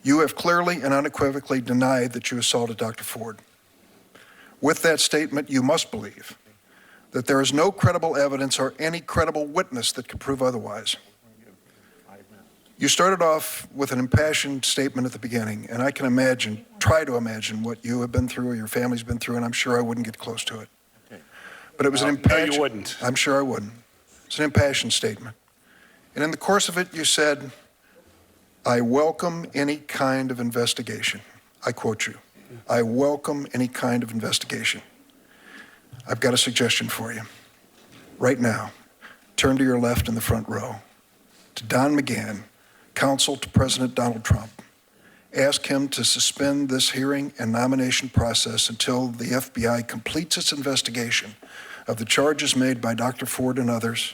You have clearly and unequivocally denied that you assaulted Dr. Ford. With that statement, you must believe that there is no credible evidence or any credible witness that could prove otherwise. You started off with an impassioned statement at the beginning, and I can imagine, try to imagine what you have been through or your family's been through, and I'm sure I wouldn't get close to it. Okay. But it was an impassioned... No, you wouldn't. I'm sure I wouldn't. It's an impassioned statement. And in the course of it, you said, I welcome any kind of investigation. I quote you. I welcome any kind of investigation. I've got a suggestion for you. Right now, turn to your left in the front row, to Don McGahn, counsel to President Donald Trump. Ask him to suspend this hearing and nomination process until the FBI completes its investigation of the charges made by Dr. Ford and others,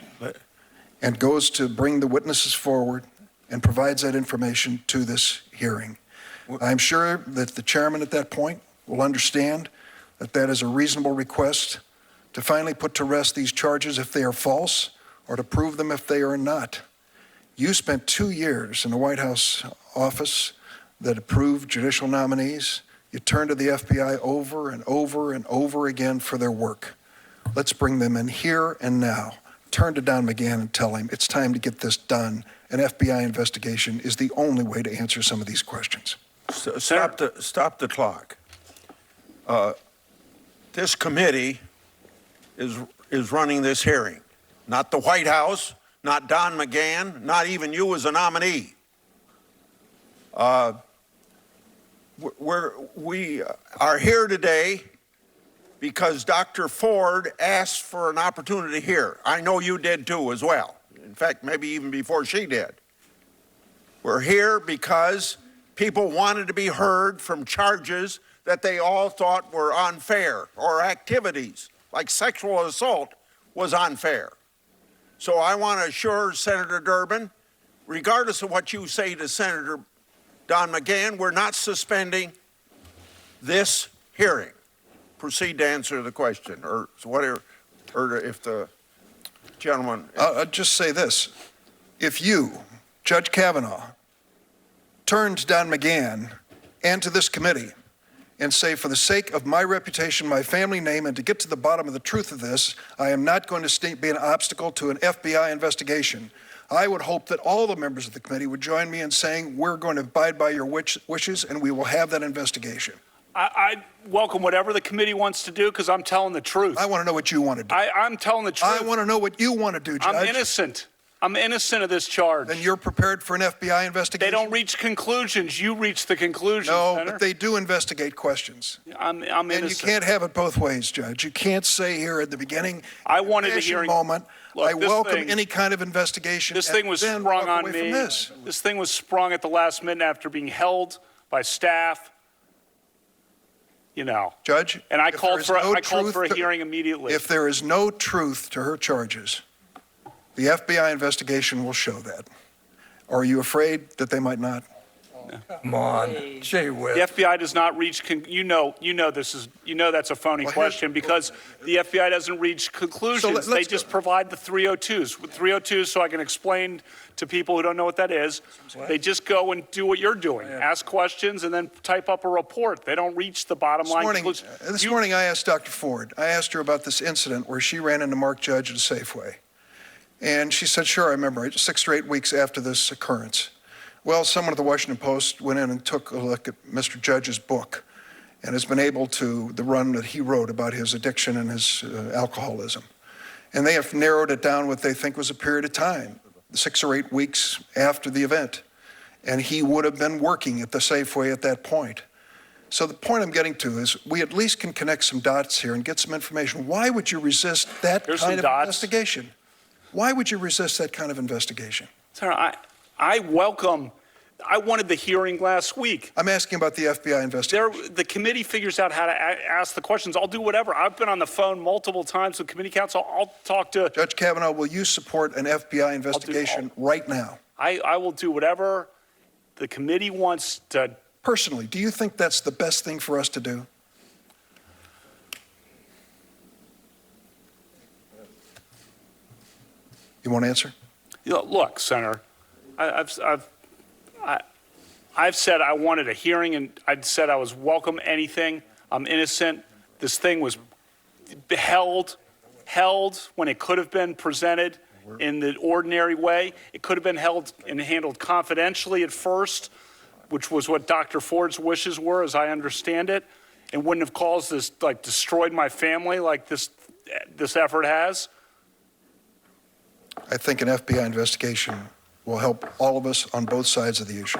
and goes to bring the witnesses forward and provides that information to this hearing. I'm sure that the chairman at that point will understand that that is a reasonable request to finally put to rest these charges if they are false or to prove them if they are not. You spent 2 years in the White House office that approved judicial nominees. You turned to the FBI over and over and over again for their work. Let's bring them in here and now. Turn to Don McGahn and tell him it's time to get this done. An FBI investigation is the only way to answer some of these questions. Stop the clock. This committee is running this hearing, not the White House, not Don McGahn, not even you as a nominee. We are here today because Dr. Ford asked for an opportunity here. I know you did too as well. In fact, maybe even before she did. We're here because people wanted to be heard from charges that they all thought were unfair, or activities like sexual assault was unfair. So I want to assure Senator Durbin, regardless of what you say to Senator Don McGahn, we're not suspending this hearing. Proceed to answer the question, or whatever, or if the gentleman... I'll just say this. If you, Judge Kavanaugh, turn to Don McGahn and to this committee and say, for the sake of my reputation, my family name, and to get to the bottom of the truth of this, I am not going to be an obstacle to an FBI investigation, I would hope that all the members of the committee would join me in saying, we're going to abide by your wishes and we will have that investigation. I welcome whatever the committee wants to do because I'm telling the truth. I want to know what you want to do. I'm telling the truth. I want to know what you want to do, Judge. I'm innocent. I'm innocent of this charge. Then you're prepared for an FBI investigation? They don't reach conclusions. You reach the conclusions, No, Senator. but they do investigate questions. I'm innocent. And you can't have it both ways, Judge. You can't say here at the beginning, I wanted a hearing. moment, Look, I welcome any kind of investigation. This thing was sprung on me. This thing was sprung at the last minute after being held by staff. You know, Judge, and I called for a hearing immediately. If there is no truth to her charges, the FBI investigation will show that. Are you afraid that they might not? Come on, gee whiz. The FBI does not reach. You know that's a phony question because the FBI doesn't reach conclusions. They just provide the 302s. 302s, so I can explain to people who don't know what that is. They just go and do what you're doing, ask questions, and then type up a report. They don't reach the bottom line conclusion. This morning, I asked Dr. Ford. I asked her about this incident where she ran into Mark Judge at a Safeway, and she said, "Sure, I remember. 6 or 8 weeks after this occurrence." Well, someone at the Washington Post went in and took a look at Mr. Judge's book and has been able to, the run that he wrote about his addiction and his alcoholism. And they have narrowed it down what they think was a period of time, 6 or 8 weeks after the event. And he would have been working at the Safeway at that point. So the point I'm getting to is we at least can connect some dots here and get some information. Why would you resist that kind of investigation? Why would you resist that kind of investigation? Sir, I wanted the hearing last week. I'm asking about the FBI investigation. The committee figures out how to ask the questions. I'll do whatever. I've been on the phone multiple times with committee counsel. I'll talk to... Judge Kavanaugh, will you support an FBI investigation right now? I will do whatever the committee wants to... Personally, do you think that's the best thing for us to do? You want to answer? Look, Senator, I've said I wanted a hearing, and I'd said I was welcome anything. I'm innocent. This thing was held when it could have been presented in the ordinary way. It could have been held and handled confidentially at first, which was what Dr. Ford's wishes were, as I understand it, and wouldn't have caused this, like, destroyed my family like this effort has. I think an FBI investigation will help all of us on both sides of the issue.